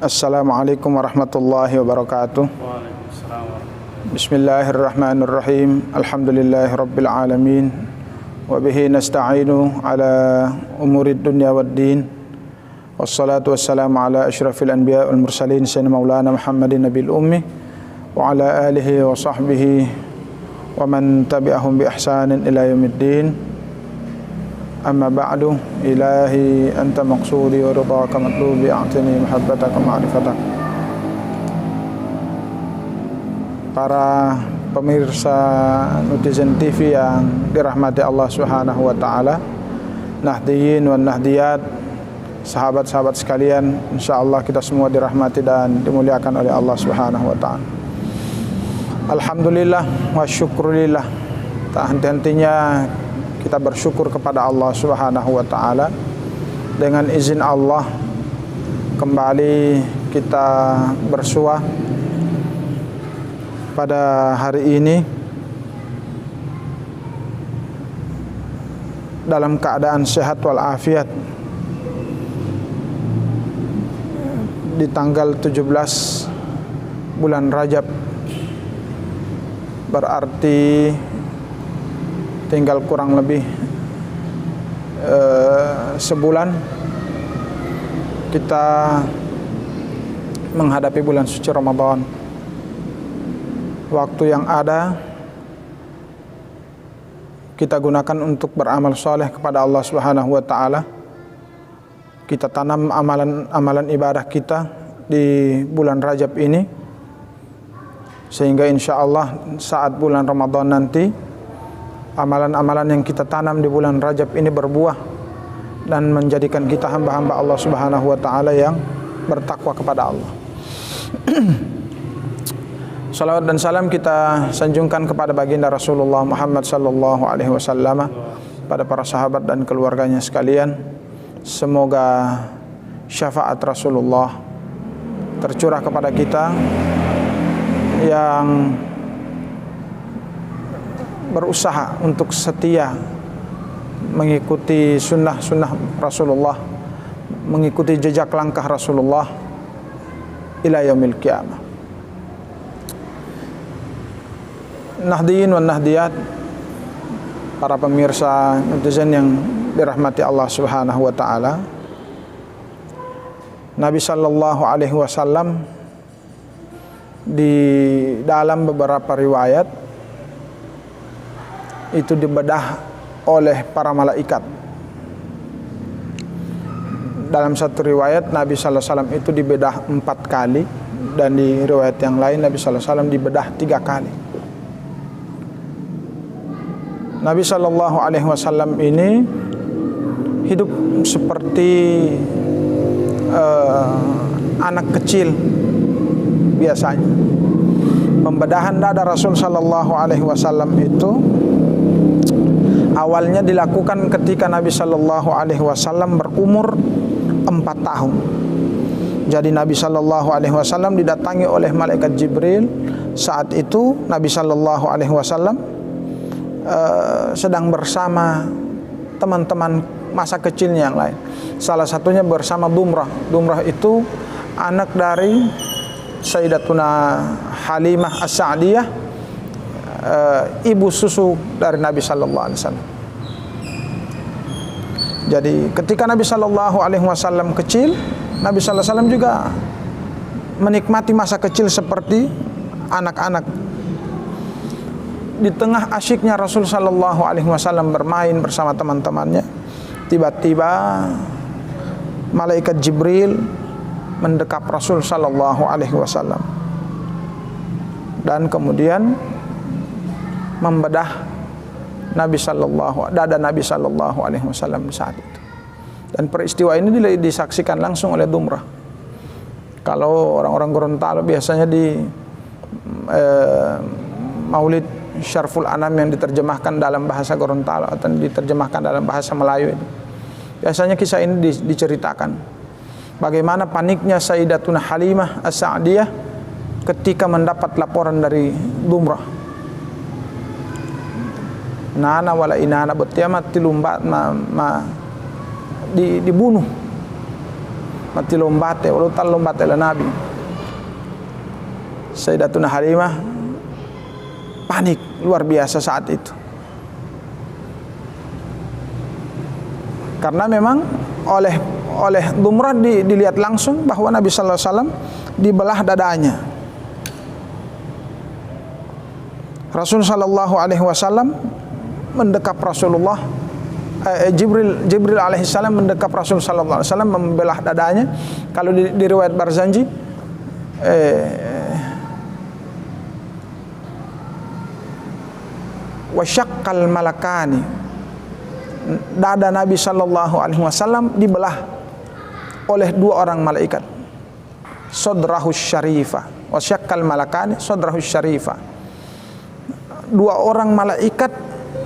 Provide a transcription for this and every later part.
Assalamualaikum warahmatullahi wabarakatuh. Waalaikumsalam warahmatullahi. Bismillahirrahmanirrahim. Alhamdulillahi rabbil alamin. Wa bihi nasta'inu ala umurid dunya waddin. Wassalatu wassalamu ala asyrafil anbiya wal mursalin sayyidina maulana Muhammadin nabiyil ummi wa ala alihi wa sahbihi wa man tabi'ahum bi ihsanin ila yaumiddin. Amma ba'du, ilahi anta maqsudi wa ridhaka matlubi a'tini mahabbataka ma'rifatak. Para pemirsa Netizen TV yang dirahmati Allah Subhanahu wa taala, nahdiyin wan nahdiyat, sahabat-sahabat sekalian, insyaallah kita semua dirahmati dan dimuliakan oleh Allah Subhanahu wa taala. Alhamdulillah wa syukrulillah. Tak henti-hentinya kita bersyukur kepada Allah Subhanahu wa taala. Dengan izin Allah kembali kita bersua pada hari ini dalam keadaan sehat walafiat di tanggal 17 bulan Rajab, berarti tinggal kurang lebih sebulan kita menghadapi bulan suci Ramadan. Waktu yang ada kita gunakan untuk beramal soleh kepada Allah Subhanahu wa taala. Kita tanam amalan ibadah kita di bulan Rajab ini, sehingga insya Allah saat bulan Ramadan nanti amalan-amalan yang kita tanam di bulan Rajab ini berbuah dan menjadikan kita hamba-hamba Allah Subhanahu wa taala yang bertakwa kepada Allah. Salawat dan salam kita sanjungkan kepada baginda Rasulullah Muhammad sallallahu alaihi wasallam, pada para sahabat dan keluarganya sekalian. Semoga syafaat Rasulullah tercurah kepada kita yang berusaha untuk setia mengikuti sunnah Rasulullah, mengikuti jejak langkah Rasulullah ila yaumil qiyamah. Nahdiyin wan nahdiyat, para pemirsa netizen yang dirahmati Allah Subhanahu wa taala, Nabi sallallahu alaihi wasallam di dalam beberapa riwayat itu dibedah oleh para malaikat. Dalam satu riwayat Nabi sallallahu alaihi wasallam itu dibedah 4 kali, dan di riwayat yang lain Nabi sallallahu alaihi wasallam dibedah 3 kali. Nabi sallallahu alaihi wasallam ini hidup seperti anak kecil biasanya. Pembedahan dada Rasul sallallahu alaihi wasallam itu awalnya dilakukan ketika Nabi sallallahu alaihi wasallam berumur 4 tahun. Jadi Nabi sallallahu alaihi wasallam didatangi oleh malaikat Jibril. Saat itu Nabi sallallahu alaihi wasallam sedang bersama teman-teman masa kecilnya yang lain. Salah satunya bersama Dumrah. Dumrah itu anak dari Sayyidatuna Halimah As-Sa'diyah, ibu susu dari Nabi sallallahu alaihi wasallam. Jadi ketika Nabi sallallahu alaihi wasallam kecil, Nabi sallallahu alaihi wasallam juga menikmati masa kecil seperti anak-anak. Di tengah asyiknya Rasul sallallahu alaihi wasallam bermain bersama teman-temannya, tiba-tiba malaikat Jibril mendekap Rasul sallallahu alaihi wasallam dan kemudian membedah dada Nabi sallallahu alaihi wasallam saat itu. Dan peristiwa ini disaksikan langsung oleh Dumrah. Kalau orang-orang Gorontalo biasanya di Maulid Syarful Anam yang diterjemahkan dalam bahasa Gorontalo atau diterjemahkan dalam bahasa Melayu itu, biasanya kisah ini diceritakan bagaimana paniknya Sayyidatuna Halimah As-Sa'diyah ketika mendapat laporan dari Dumrah. Nana wala inana betiamat tilumbat dibunuh mati lombate walau tal lombate la Nabi. Sayyidatuna Halimah panik luar biasa saat itu. Karena memang oleh Dumrah dilihat langsung bahwa Nabi sallallahu alaihi wasallam dibelah dadanya. Rasul sallallahu alaihi wasallam mendekap Rasulullah, Jibril alaihissalam mendekap Rasul sallallahu alaihi wasallam membelah dadanya. Kalau di riwayat Barzanji wasyaqqal malakani, dada Nabi sallallahu alaihi wasallam dibelah oleh dua orang malaikat. Sodrahus syarifah, wasyaqqal malakani sodrahus syarifah. Dua orang malaikat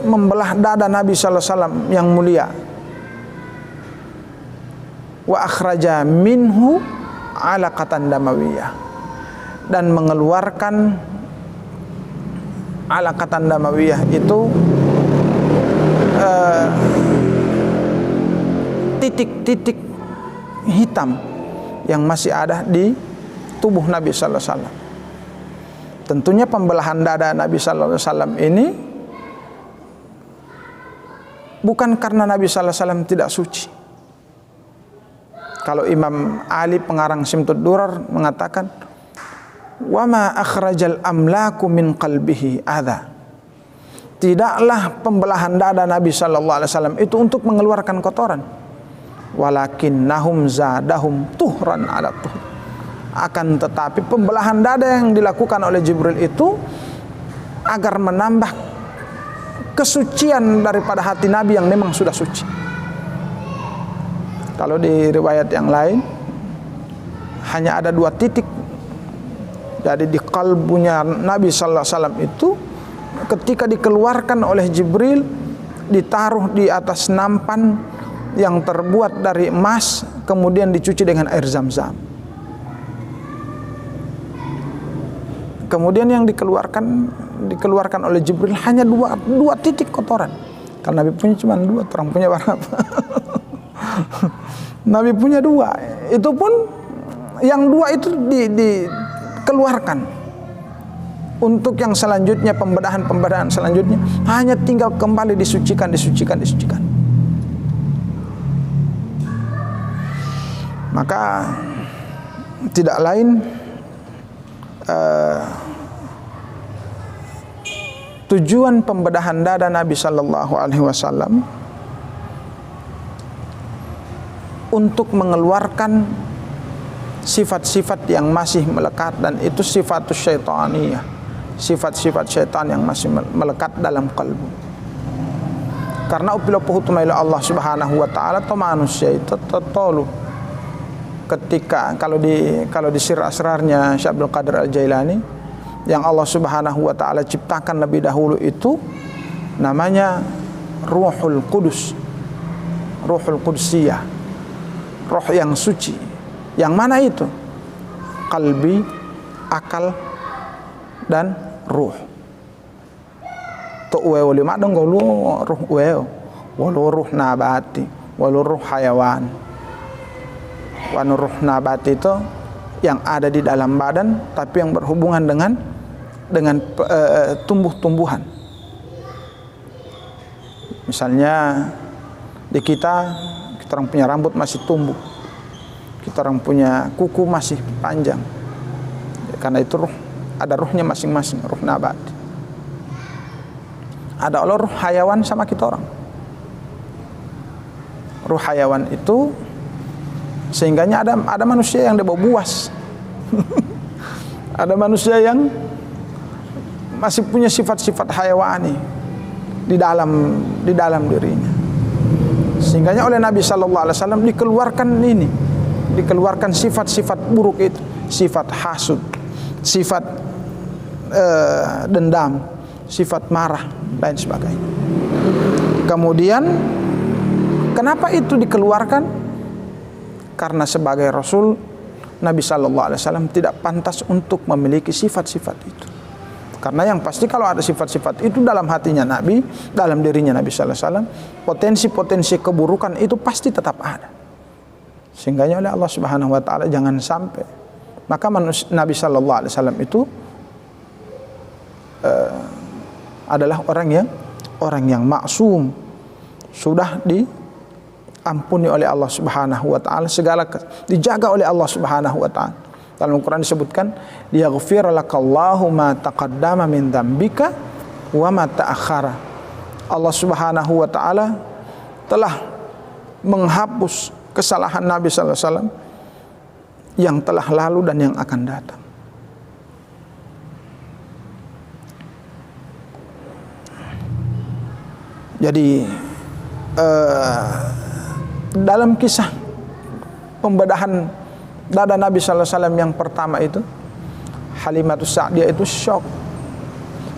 membelah dada Nabi sallallahu alaihi wasallam yang mulia. Wa akhraja minhu alaqatan damawiyah, dan mengeluarkan alaqatan damawiyah itu titik-titik hitam yang masih ada di tubuh Nabi sallallahu alaihi wasallam. Tentunya pembelahan dada Nabi sallallahu alaihi wasallam ini bukan karena Nabi sallallahu alaihi wasallam tidak suci. Kalau Imam Ali pengarang Simtud Durar mengatakan, "Wa ma akhrajal amlaku min qalbihi adza." Tidaklah pembelahan dada Nabi sallallahu alaihi wasallam itu untuk mengeluarkan kotoran. Walakinnahum zadahum tuhran ala tuhran. Akan tetapi pembelahan dada yang dilakukan oleh Jibril itu agar menambah kesucian daripada hati Nabi yang memang sudah suci. Kalau di riwayat yang lain hanya ada 2 titik. Jadi di kalbunya Nabi sallallahu alaihi wasallam itu ketika dikeluarkan oleh Jibril, ditaruh di atas nampan yang terbuat dari emas, kemudian dicuci dengan air Zam-Zam. Kemudian yang dikeluarkan oleh Jibril hanya dua titik kotoran. Karena Nabi punya cuma 2, orang punya berapa? Nabi punya 2. Itu pun yang 2 itu dikeluarkan. Untuk yang selanjutnya, pembedahan selanjutnya hanya tinggal kembali disucikan. Maka tidak lain tujuan pembedahan dada Nabi sallallahu alaihi wasallam untuk mengeluarkan sifat-sifat yang masih melekat, dan itu sifatus syaitaniyah, sifat-sifat syaitan yang masih melekat dalam kalbu. Karena upilo puhutumailah Allah subhanahu wa ta'ala to manusia itu tolu. Ketika kalau di sir asrarnya Syekh Abdul Qadir Al-Jailani, yang Allah subhanahu wa ta'ala ciptakan lebih dahulu itu namanya Ruhul Qudus, Ruhul Qudsiyah, roh yang suci. Yang mana itu? Kalbi, akal, dan ruh. Tu weo lima dong golu ruh weo, walau ruh nabati, walau ruh hayawan. Ruh nabati itu yang ada di dalam badan, tapi yang berhubungan dengan tumbuh-tumbuhan. Misalnya di kita orang punya rambut masih tumbuh, kita orang punya kuku masih panjang. Karena itu ruh, ada ruhnya masing-masing, ruh nabati. Ada Allah ruh hayawan sama kita orang. Ruh hayawan itu sehingganya ada manusia yang dia bawa buas. Ada manusia yang masih punya sifat-sifat hayawani di dalam dirinya. Sehingganya oleh Nabi sallallahu alaihi wasallam dikeluarkan sifat-sifat buruk itu, sifat hasud, sifat dendam, sifat marah, dan sebagainya. Kemudian kenapa itu dikeluarkan? Karena sebagai Rasul, Nabi sallallahu alaihi wasallam tidak pantas untuk memiliki sifat-sifat itu. Karena yang pasti kalau ada sifat-sifat itu dalam hatinya Nabi, dalam dirinya Nabi sallallahu alaihi wasallam, potensi-potensi keburukan itu pasti tetap ada. Sehingganya oleh Allah Subhanahu wa taala jangan sampai. Maka Nabi sallallahu alaihi wasallam itu adalah orang yang maksum, sudah diampuni oleh Allah Subhanahu wa taala, segala dijaga oleh Allah Subhanahu wa taala. Dalam Al-Qur'an disebutkan, "Yaghfir lakallahu ma taqaddama min dzambika wa ma ta'akhkhara." Allah Subhanahu wa taala telah menghapus kesalahan Nabi sallallahu alaihi wasallam yang telah lalu dan yang akan datang. Jadi dalam kisah pembedahan dada Nabi sallallahu alaihi wasallam yang pertama itu, Halimatus Sa'diyah itu syok,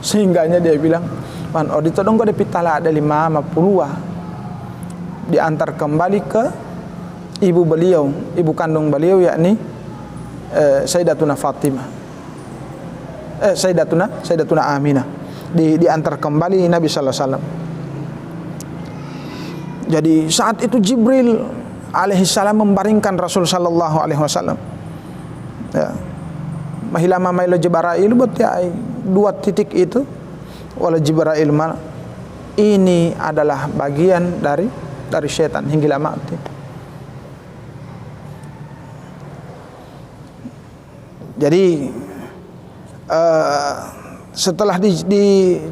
sehingganya dia bilang, "Man odito dong kode pitala ada 50 diantar kembali ke ibu beliau, ibu kandung beliau, yakni Sayyidatuna Fatimah, Sayyidatuna Aminah, diantar kembali Nabi sallallahu alaihi wasallam." Jadi saat itu Jibril alaihissalam membaringkan Rasul sallallahu alaihi wasallam. Ya. Mahilama mailo Jibril buat ya 2 titik itu wala Jibril mal ini adalah bagian dari setan hingga mati. Jadi setelah dicuci,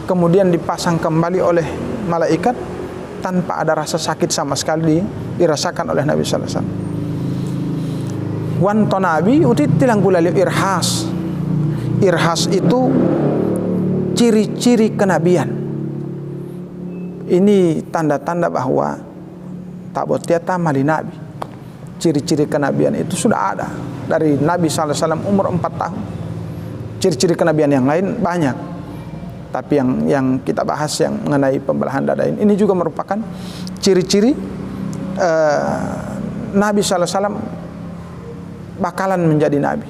kemudian dipasang kembali oleh malaikat tanpa ada rasa sakit sama sekali dirasakan oleh Nabi sallallahu alaihi wasallam. Wan tonabi utit tilang gulali irhas. Irhas itu ciri-ciri kenabian. Ini tanda-tanda bahwa tabotiata mali nabi. Ciri-ciri kenabian itu sudah ada dari Nabi sallallahu alaihi wasallam umur 4 tahun. Ciri-ciri kenabian yang lain banyak. Tapi yang kita bahas yang mengenai pembelahan dada ini juga merupakan ciri-ciri Nabi sallallahu alaihi wasallam bakalan menjadi nabi.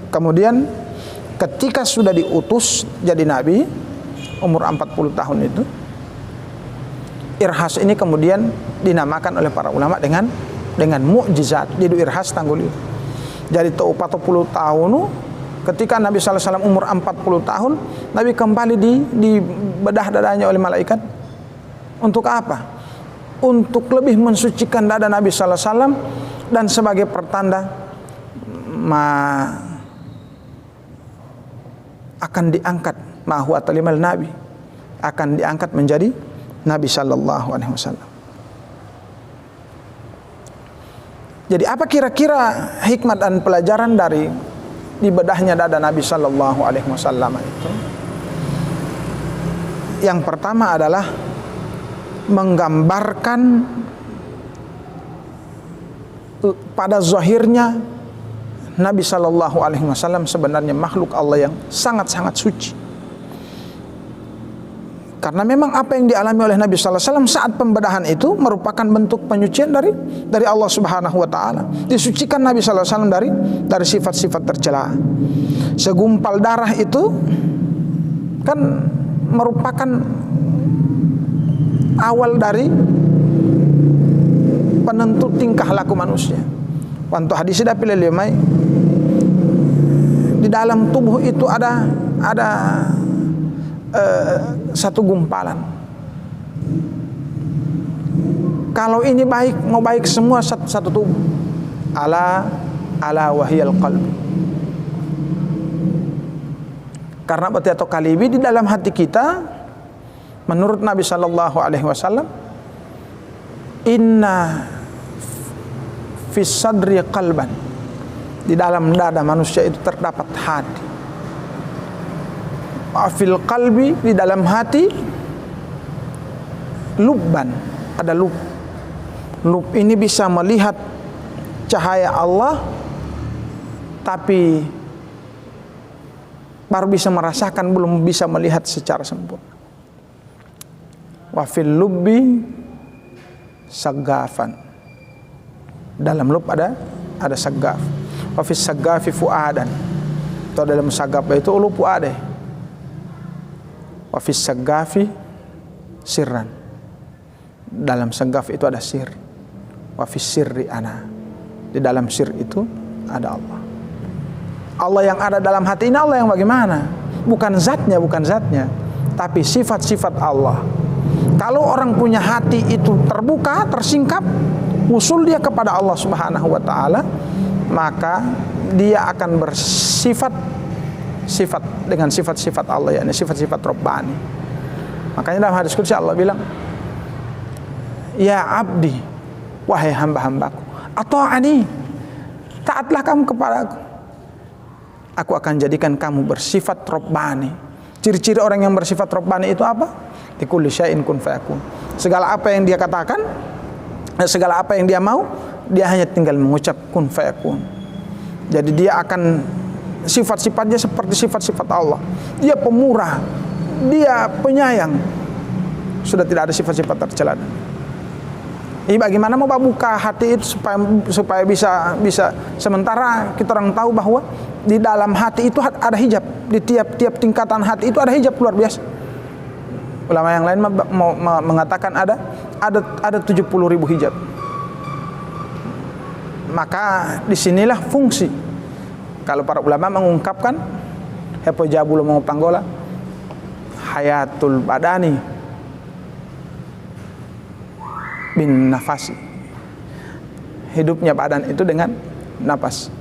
Kemudian ketika sudah diutus jadi nabi umur 40 tahun itu, irhas ini kemudian dinamakan oleh para ulama dengan mukjizat. Didu irhas tanggul itu. Jadi 40 tahun ketika Nabi sallallahu alaihi wasallam umur 40 tahun, Nabi kembali di bedah dadanya oleh malaikat. Untuk apa? Untuk lebih mensucikan dada Nabi sallallahu alaihi wasallam dan sebagai pertanda akan diangkat huwa talimal nabi, akan diangkat menjadi Nabi sallallahu alaihi wasallam. Jadi apa kira-kira hikmat dan pelajaran dari dibedahnya dada Nabi sallallahu alaihi wasallam itu? Yang pertama adalah menggambarkan pada zahirnya Nabi sallallahu alaihi wasallam sebenarnya makhluk Allah yang sangat-sangat suci. Karena memang apa yang dialami oleh Nabi sallallahu alaihi wasallam saat pembedahan itu merupakan bentuk penyucian dari Allah Subhanahu wa taala. Disucikan Nabi sallallahu alaihi wasallam dari sifat-sifat tercela. Segumpal darah itu kan merupakan awal dari penentu tingkah laku manusia. Wanto hadis dapat lemai di dalam tubuh itu ada satu gumpalan. Kalau ini baik, mau baik semua satu tubuh. Ala wahiyal qalbi. Karena berarti atau kalibi di dalam hati kita, menurut Nabi sallallahu alaihi wasallam, inna fis sadri qalban. Di dalam dada manusia itu terdapat hati. Fil qalbi, di dalam hati, lubban, ada lub. Lub ini bisa melihat cahaya Allah, tapi baru bisa merasakan, belum bisa melihat secara sempurna. Wa fil lubbi sagafan. Dalam lub ada sagaf. Wa fis sagafi fuadan. Atau dalam sagaf itu ulu fuade. Wa fis sagafi sirran. Dalam segaf itu ada sir. Wa fis sirri ana. Di dalam sir itu ada Allah. Allah yang ada dalam hati ini Allah yang bagaimana? Bukan zatnya, tapi sifat-sifat Allah. Kalau orang punya hati itu terbuka, tersingkap, usul dia kepada Allah Subhanahu wa taala, maka dia akan bersifat dengan sifat-sifat Allah, yakni sifat-sifat Rabbani. Makanya dalam hadis qudsi Allah bilang, "Ya abdi, wahai hamba-hambaku, ata'ani, taatlah kamu kepadaku. Aku akan jadikan kamu bersifat Rabbani." Ciri-ciri orang yang bersifat Rabbani itu apa? Likulli syai'in kun fayakun. Segala apa yang dia katakan, segala apa yang dia mau, dia hanya tinggal mengucap kun fayakun. Jadi dia akan sifat-sifatnya seperti sifat-sifat Allah. Dia pemurah, dia penyayang. Sudah tidak ada sifat-sifat tercela. Ini bagaimana mau buka hati itu supaya bisa sementara kita orang tahu bahwa di dalam hati itu ada hijab. Di tiap tingkatan hati itu ada hijab luar biasa. Ulama yang lain mengatakan ada 70.000 hijab. Maka disinilah fungsi. Kalau para ulama mengungkapkan hepo jabulo mengupanggola hayatul badani bin nafasi. Hidupnya badan itu dengan nafas.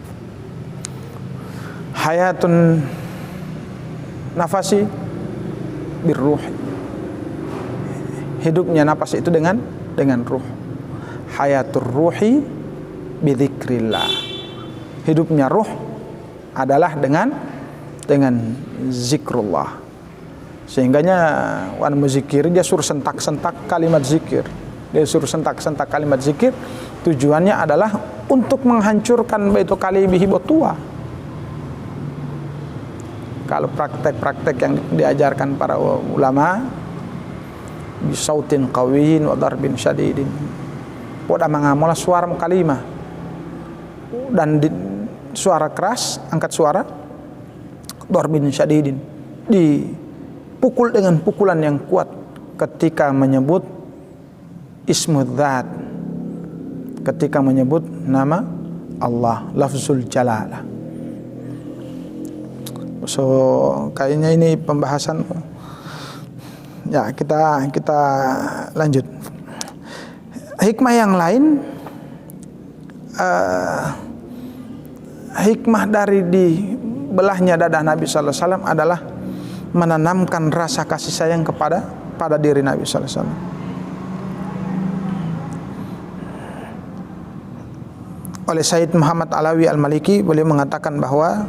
Hayatun nafasi birruh. Hidupnya nafas itu dengan ruh. Hayatur ruhi bidzikrillah. Hidupnya ruh adalah dengan zikrullah. Sehingganya wan muzikir dia suruh sentak-sentak kalimat zikir. Dia suruh sentak-sentak kalimat zikir, tujuannya adalah untuk menghancurkan baitu kalibihi botua. Kalau praktek-praktek yang diajarkan para ulama, bisautin qawiyin wa darbin syadidin, poda mengamola suara kalimah dan suara keras, angkat suara, darbin syadidin, dipukul dengan pukulan yang kuat ketika menyebut ismudzat, ketika menyebut nama Allah, lafzul jalalah. So kayaknya ini pembahasan, ya kita lanjut. Hikmah yang lain, hikmah dari dibelahnya dada Nabi sallallahu alaihi wasallam adalah menanamkan rasa kasih sayang pada diri Nabi sallallahu alaihi wasallam. Oleh Sayyid Muhammad Alawi Al-Maliki, beliau mengatakan bahwa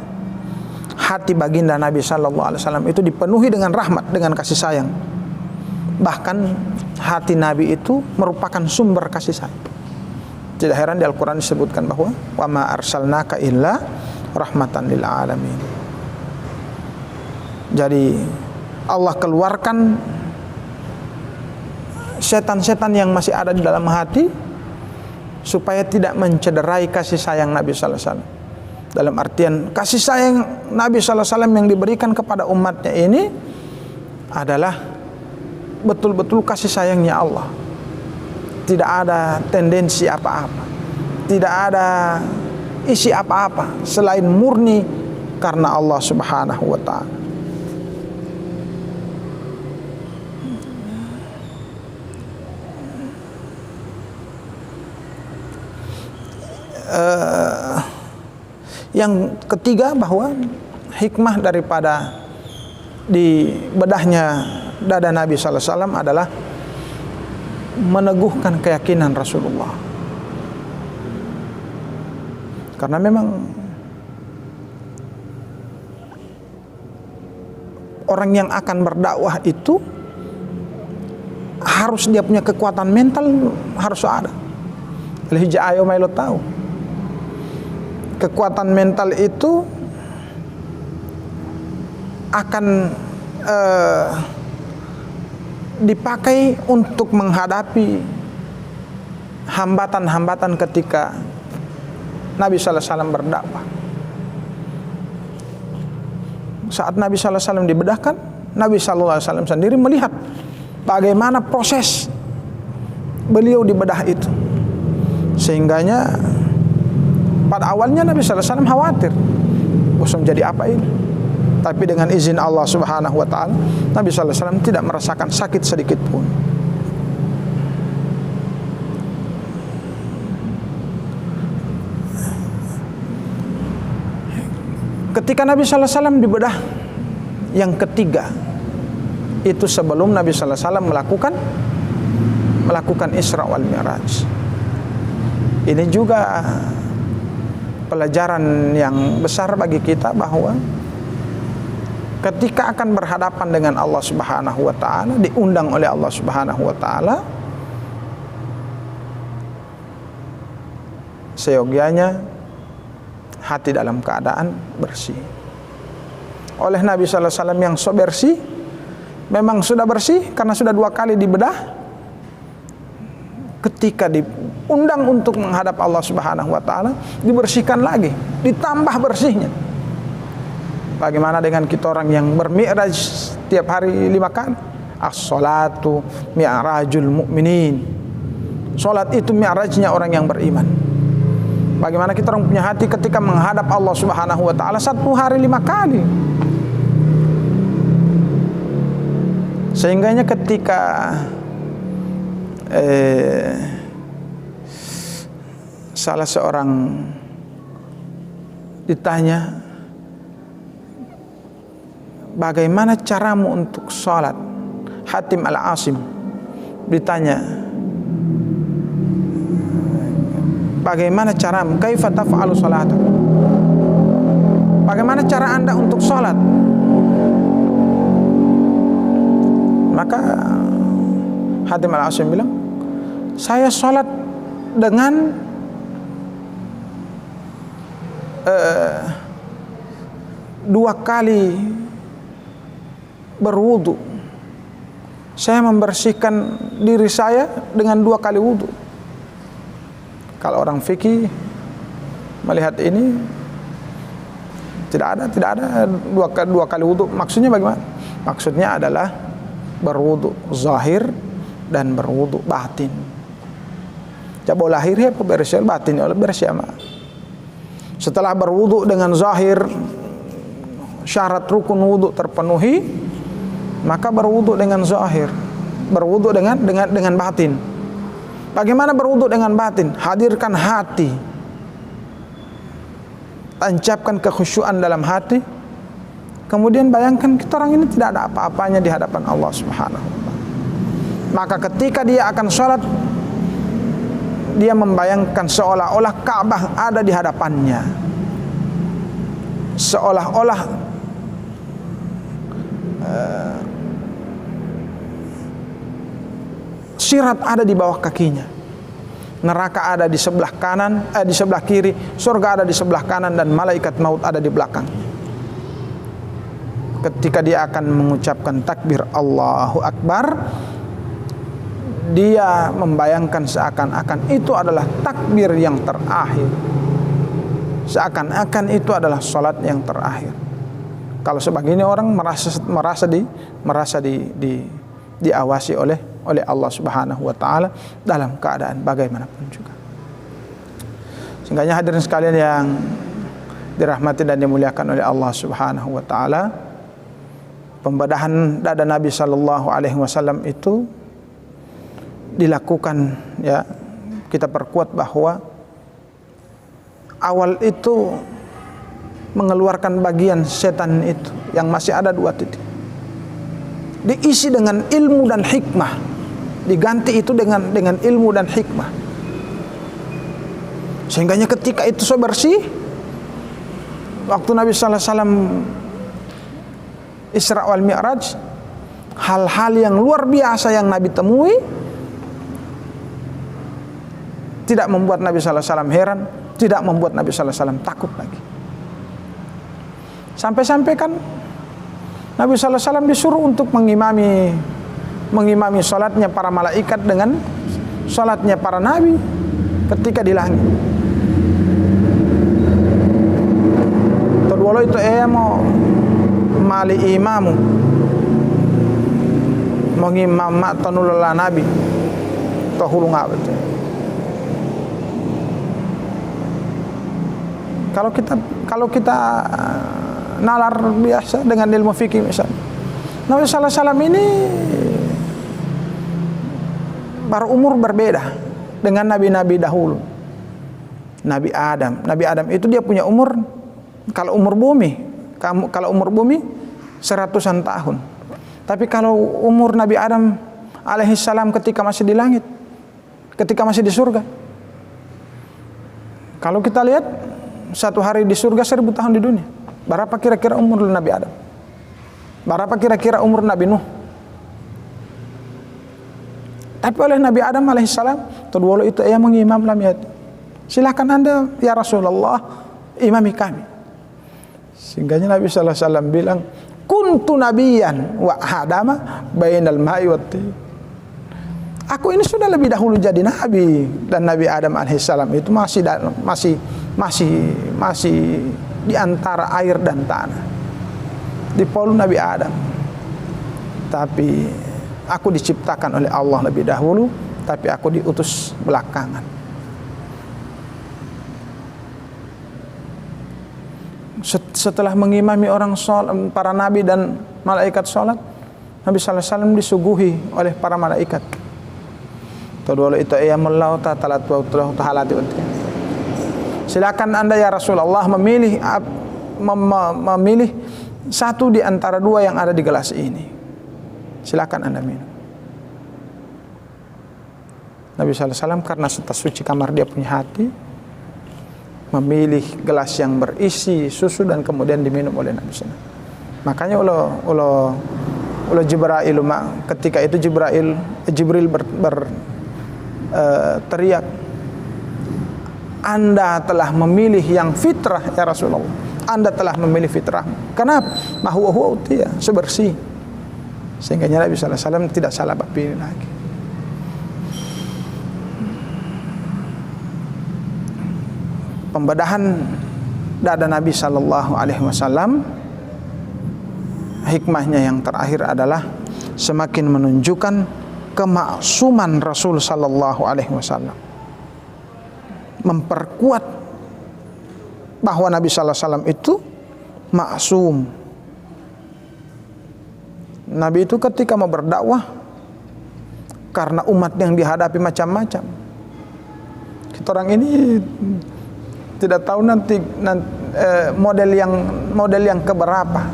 hati baginda Nabi sallallahu alaihi wasallam itu dipenuhi dengan rahmat, dengan kasih sayang. Bahkan hati Nabi itu merupakan sumber kasih sayang. Tidak heran di Al-Quran disebutkan bahwa wa ma arsalnaka illa rahmatan lil alamin. Jadi Allah keluarkan setan-setan yang masih ada di dalam hati supaya tidak mencederai kasih sayang Nabi sallallahu alaihi wasallam. Dalam artian kasih sayang Nabi sallallahu alaihi wasallam yang diberikan kepada umatnya ini adalah betul-betul kasih sayangnya Allah. Tidak ada tendensi apa-apa, tidak ada isi apa-apa selain murni karena Allah Subhanahu wa ta'ala. Yang ketiga, bahwa hikmah daripada di bedahnya dada Nabi sallallahu alaihi wasallam adalah meneguhkan keyakinan Rasulullah. Karena memang orang yang akan berdakwah itu harus dia punya kekuatan mental, harus ada. Al-hija'ayo mailo tahu. Kekuatan mental itu akan dipakai untuk menghadapi hambatan-hambatan ketika Nabi sallallahu alaihi wasallam berdakwah. Saat Nabi sallallahu alaihi wasallam dibedahkan, Nabi sallallahu alaihi wasallam sendiri melihat bagaimana proses beliau di bedah itu. Sehingganya pada awalnya Nabi sallallahu alaihi wasallam khawatir, bosan jadi apa ini? Tapi dengan izin Allah Subhanahu wa taala, Nabi sallallahu alaihi wasallam tidak merasakan sakit sedikit pun. Ketika Nabi sallallahu alaihi wasallam dibedah yang ketiga, itu sebelum Nabi sallallahu alaihi wasallam melakukan Isra wal Mi'raj. Ini juga pelajaran yang besar bagi kita bahwa ketika akan berhadapan dengan Allah Subhanahu wa taala, diundang oleh Allah Subhanahu wa taala, seyogianya hati dalam keadaan bersih. Oleh Nabi sallallahu alaihi wasallam yang so bersih, memang sudah bersih karena sudah 2 kali dibedah. Ketika diundang untuk menghadap Allah Subhanahu wa taala, dibersihkan lagi, ditambah bersihnya. Bagaimana dengan kita orang yang bermi'raj setiap hari 5 kali? As-salatu mi'rajul mu'minin. Salat itu mi'rajnya orang yang beriman. Bagaimana kita orang punya hati ketika menghadap Allah Subhanahu wa taala 1 hari 5 kali. Sehingganya ketika salah seorang ditanya, bagaimana caramu untuk sholat? Hatim al-Asim ditanya, bagaimana caramu? Kaifa taf'alu sholatak? Bagaimana cara anda untuk sholat? Maka Hatim al-Asim bilang, saya sholat dengan dua kali berwudu. Saya membersihkan diri saya dengan 2 kali wudu. Kalau orang fikih melihat ini, tidak ada dua kali wudu. Maksudnya bagaimana? Maksudnya adalah berwudu zahir dan berwudu batin. Jabo lahir ya bersih, batin oleh bersih. Setelah berwudu dengan zahir, syarat rukun wudu terpenuhi, maka berwudu dengan zahir, berwudu dengan batin. Bagaimana berwudu dengan batin? Hadirkan hati, tancapkan kekhusyuan dalam hati. Kemudian bayangkan kita orang ini tidak ada apa-apanya di hadapan Allah Subhanahu wa taala. Maka ketika dia akan sholat, dia membayangkan seolah-olah Ka'bah ada di hadapannya, seolah-olah sirat ada di bawah kakinya, neraka ada di sebelah kanan, di sebelah kiri, surga ada di sebelah kanan, dan malaikat maut ada di belakangnya. Ketika dia akan mengucapkan takbir Allahu Akbar, dia membayangkan seakan-akan itu adalah takbir yang terakhir, seakan-akan itu adalah salat yang terakhir. Kalau sebagian orang merasa diawasi oleh Allah Subhanahu wa taala dalam keadaan bagaimanapun juga. Sehingga hadirin sekalian yang dirahmati dan dimuliakan oleh Allah Subhanahu wa taala, pembedahan dada Nabi sallallahu alaihi wasallam itu dilakukan, ya, kita perkuat bahwa awal itu mengeluarkan bagian setan itu yang masih ada 2 titik, diisi dengan ilmu dan hikmah, diganti itu dengan ilmu dan hikmah, sehingganya ketika itu so bersih. Waktu Nabi sallallahu alaihi wasallam Isra wal Mi'raj, hal-hal yang luar biasa yang Nabi temui tidak membuat Nabi sallallahu alaihi wasallam heran, tidak membuat Nabi sallallahu alaihi wasallam takut lagi. Sampai-sampai kan Nabi sallallahu alaihi wasallam disuruh untuk mengimami salatnya para malaikat dengan salatnya para nabi ketika di langit. Todwalo itu mau mali imamu mengimam mak tanulala nabi tahulu ngabet. Kalau kita nalar biasa dengan ilmu fikih misalnya, Nabi sallallahu alaihi wasallam ini berumur berbeda dengan nabi-nabi dahulu. Nabi Adam itu dia punya umur, kalau umur bumi 100-an tahun. Tapi kalau umur Nabi Adam alaihissalam ketika masih di langit, ketika masih di surga, kalau kita lihat satu hari di surga 1000 tahun di dunia. Berapa kira-kira umur Nabi Adam? Berapa kira-kira umur Nabi Nuh? Tapi oleh Nabi Adam alaihissalam terdulu itu ia mengimam lam yati. Silakan Anda ya Rasulullah imami kami. Sehingga Nabi sallallahu alaihi wasallam bilang, kuntu nabiyan wa adama bainal ma'i wat tin. Aku ini sudah lebih dahulu jadi nabi, dan Nabi Adam alaihissalam itu masih di antara air dan tanah. Di polu Nabi Adam. Tapi aku diciptakan oleh Allah lebih dahulu, tapi aku diutus belakangan. Setelah mengimami orang sholat, para nabi dan malaikat sholat, Nabi sallallahu alaihi wasallam disuguhi oleh para malaikat. Tadwala itu ayyamullahu ta'ala ta'ala. Silakan Anda ya Rasulullah memilih satu di antara dua yang ada di gelas ini. Silakan Anda minum. Nabi sallallahu alaihi wasallam karena suci kamar dia punya hati, memilih gelas yang berisi susu dan kemudian diminum oleh Nabi sallallahu alaihi wasallam. Makanya ulah Jibril, ketika itu Jibril teriak, Anda telah memilih yang fitrah ya Rasulullah. Anda telah memilih fitrah. Kenapa? Mahuwa utia, sebersih. Sehingga Nabi sallallahu alaihi wasallam tidak salah pilih lagi. Pembedahan dada Nabi sallallahu alaihi wasallam, hikmahnya yang terakhir adalah semakin menunjukkan kemaksuman Rasul sallallahu alaihi wasallam, memperkuat bahwa Nabi sallallahu alaihi wasallam itu maksum. Nabi itu ketika mau berdakwah, karena umat yang dihadapi macam-macam, kita orang ini tidak tahu nanti model yang keberapa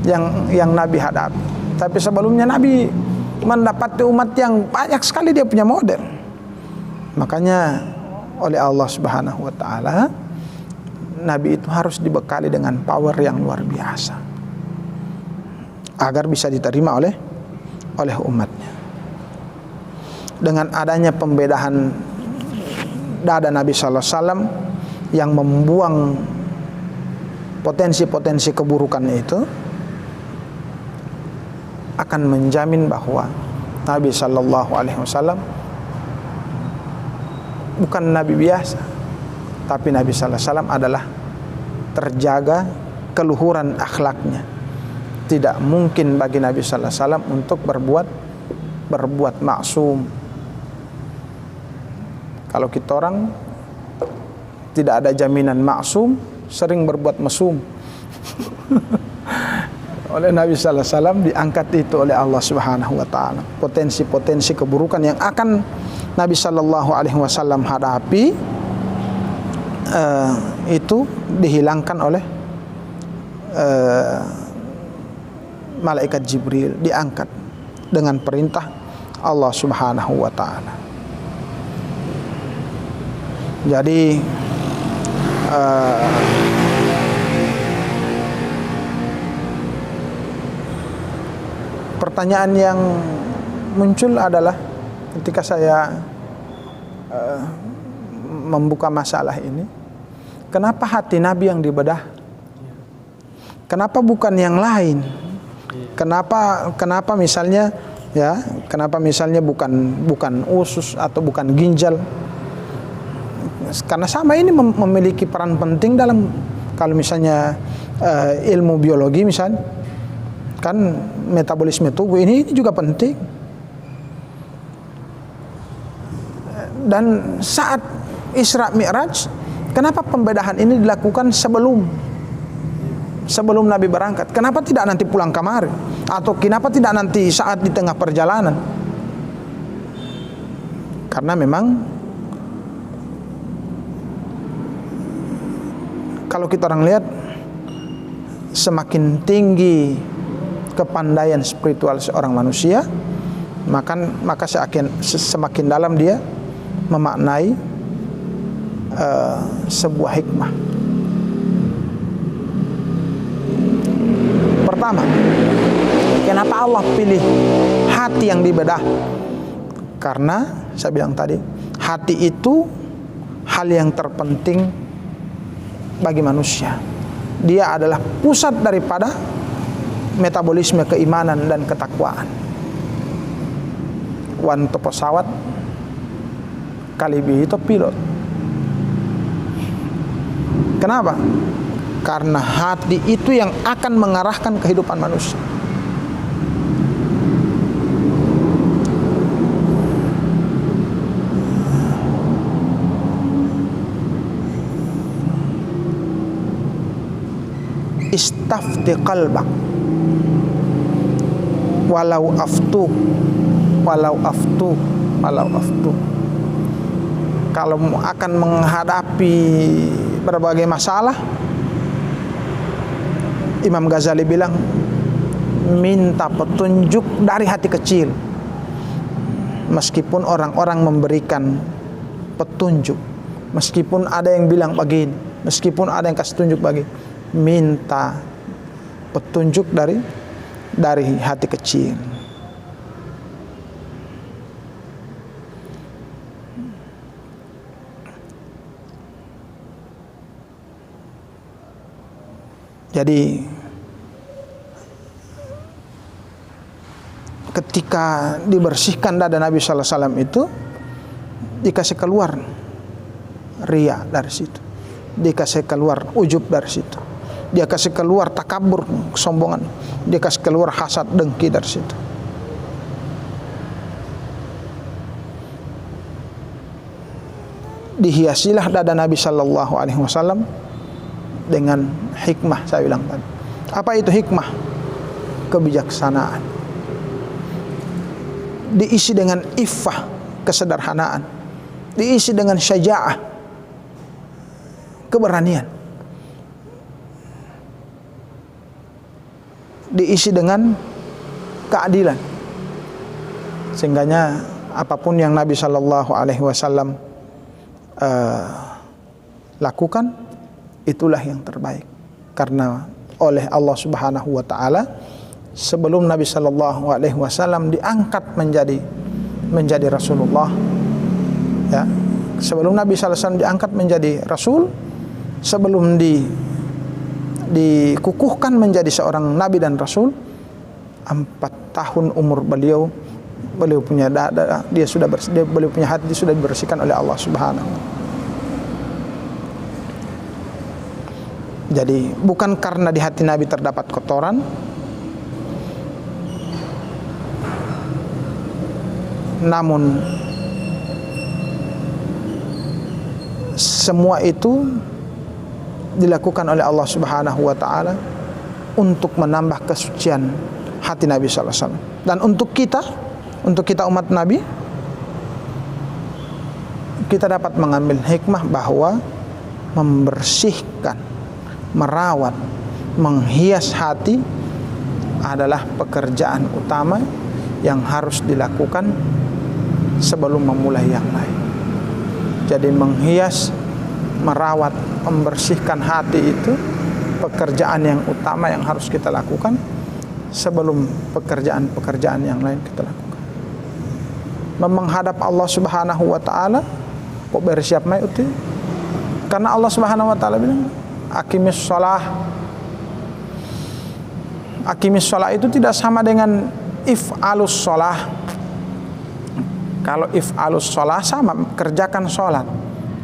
yang Nabi hadapi. Tapi sebelumnya Nabi mendapati umat yang banyak sekali dia punya model. Makanya oleh Allah Subhanahu wa taala Nabi itu harus dibekali dengan power yang luar biasa agar bisa diterima oleh umatnya. Dengan adanya pembedahan dada Nabi sallallahu alaihi wasallam yang membuang potensi-potensi keburukan itu, akan menjamin bahwa Nabi sallallahu alaihi wasallam bukan nabi biasa, tapi Nabi sallallahu alaihi wasallam adalah terjaga keluhuran akhlaknya. Tidak mungkin bagi Nabi sallallahu alaihi wasallam untuk berbuat maksum. Kalau kita orang tidak ada jaminan maksum, sering berbuat mesum. Oleh Nabi sallallahu alaihi wasallam diangkat itu oleh Allah Subhanahu wa taala. Potensi-potensi keburukan yang akan Nabi sallallahu alaihi wasallam hadapi itu dihilangkan oleh malaikat Jibril, diangkat dengan perintah Allah Subhanahu wa taala. Jadi pertanyaan yang muncul adalah ketika saya membuka masalah ini, kenapa hati Nabi yang dibedah? Kenapa bukan yang lain? Kenapa misalnya bukan usus atau bukan ginjal? Karena sama ini memiliki peran penting dalam, kalau misalnya ilmu biologi misalnya, Kan metabolisme tubuh ini juga penting. Dan saat Isra Mi'raj, kenapa pembedahan ini dilakukan sebelum Nabi berangkat? Kenapa tidak nanti pulang kamar? Atau kenapa tidak nanti saat di tengah perjalanan? Karena memang kalau kita orang lihat, semakin tinggi kepandaian spiritual seorang manusia, maka semakin dalam dia memaknai sebuah hikmah. Pertama, kenapa Allah pilih hati yang dibedah? Karena saya bilang tadi, hati itu hal yang terpenting bagi manusia. Dia adalah pusat daripada metabolisme keimanan dan ketakwaan. Wanto pesawat kalibi itu pilot. Kenapa? Karena hati itu yang akan mengarahkan kehidupan manusia. Istafti qalbak walau aftu. Kalau akan menghadapi berbagai masalah, Imam Ghazali bilang, minta petunjuk dari hati kecil. Meskipun orang-orang memberikan petunjuk, meskipun ada yang bilang begini, meskipun ada yang kasih tunjuk begini, minta petunjuk dari hati kecil. Jadi ketika dibersihkan dada Nabi sallallahu alaihi wasallam itu, dikasih keluar riya dari situ, dikasih keluar ujub dari situ, dia kasih keluar takabur, kesombongan, dia kasih keluar hasad, dengki dari situ. Dihiasilah dada Nabi sallallahu alaihi wasallam dengan hikmah, saya bilang tadi. Apa itu hikmah? Kebijaksanaan. Diisi dengan iffah, kesederhanaan. Diisi dengan syaja'ah, keberanian. Diisi dengan keadilan. Sehingganya apapun yang Nabi sallallahu alaihi wasallam lakukan, itulah yang terbaik. Karena oleh Allah Subhanahu wa taala, sebelum Nabi sallallahu alaihi wasallam diangkat menjadi Rasulullah, ya, sebelum Nabi sallallahu alaihi wasallam diangkat menjadi rasul, sebelum dikukuhkan menjadi seorang nabi dan rasul, 4 tahun umur beliau punya dada, beliau punya hati sudah dibersihkan oleh Allah Subhanahu wa taala. Jadi bukan karena di hati Nabi terdapat kotoran, namun semua itu dilakukan oleh Allah Subhanahu wa taala untuk menambah kesucian hati Nabi sallallahu alaihi wasallam. Dan untuk kita umat Nabi, kita dapat mengambil hikmah bahwa membersihkan, merawat, menghias hati adalah pekerjaan utama yang harus dilakukan sebelum memulai yang lain. Jadi menghias, merawat, membersihkan hati itu pekerjaan yang utama yang harus kita lakukan sebelum pekerjaan-pekerjaan yang lain kita lakukan. Menghadap Allah Subhanahu wa taala kok bersiap mai uti? Karena Allah Subhanahu wa taala bilang, Aqimis sholah. Aqimis sholah itu tidak sama dengan if'alus sholah. Kalau if'alus sholah sama, kerjakan sholat.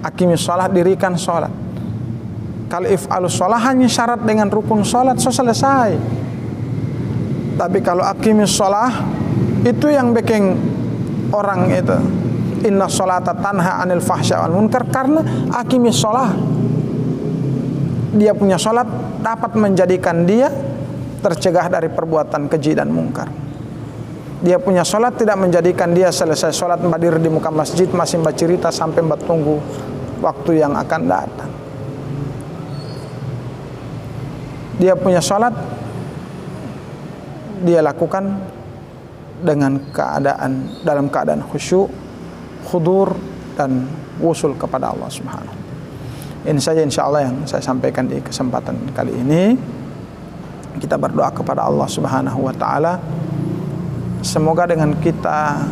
Aqimis sholah, dirikan sholat. Kalau if'alus sholah hanya syarat dengan rukun sholat, so selesai. Tapi kalau aqimis shalah itu yang bikin orang itu inna sholata tanha anil fahsya wal munkar, karena aqimis shalah, dia punya sholat dapat menjadikan dia tercegah dari perbuatan keji dan mungkar. Dia punya sholat tidak menjadikan dia selesai sholat berdiri di muka masjid masih bercerita sampai bertunggu waktu yang akan datang. Dia punya sholat, dia lakukan dengan dalam keadaan khusyuk, khudur, dan wusul kepada Allah Subhanahu. Ini saja insyaallah yang saya sampaikan di kesempatan kali ini. Kita berdoa kepada Allah Subhanahu wa taala, semoga dengan kita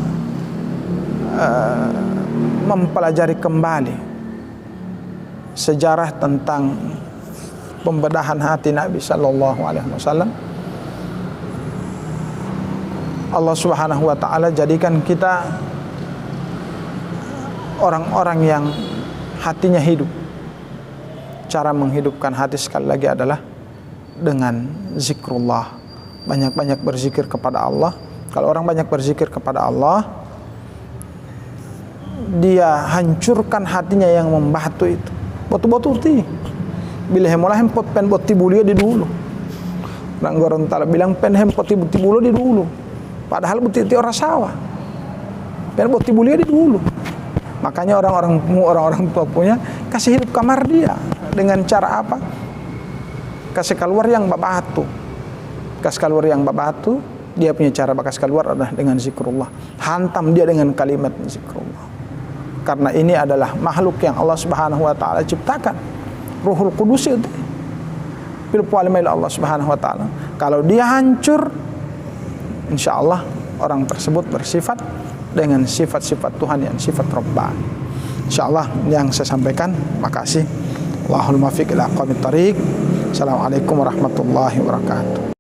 mempelajari kembali sejarah tentang pembedahan hati Nabi sallallahu alaihi wasallam, Allah Subhanahu wa taala jadikan kita orang-orang yang hatinya hidup. Cara menghidupkan hati sekali lagi adalah dengan zikrullah. Banyak-banyak berzikir kepada Allah. Kalau orang banyak berzikir kepada Allah, dia hancurkan hatinya yang membatu itu. Batu-batu ti. Bila hemolah hempot pen boti bulio di dulu. Nang Gorontalo bilang pen hempot boti bulio di dulu. Padahal boti orang sawah. Pen boti bulio di dulu. Makanya orang-orang tua punya kasih hidup kamar dia dengan cara apa? Kasih keluar yang babatu. Kasih keluar yang babatu, dia punya cara bakas keluar adalah dengan zikrullah. Hantam dia dengan kalimat zikrullah. Karena ini adalah makhluk yang Allah Subhanahu wa taala ciptakan. Ruhul Qudus itu bil pu'almail Allah Subhanahu wa taala. Kalau dia hancur, insyaallah orang tersebut bersifat dengan sifat-sifat Tuhan yang sifat Rabbani. Insyaallah yang saya sampaikan, makasih. Allahul muwaffiq ila aqwamit thariq. Assalamualaikum warahmatullahi wabarakatuh.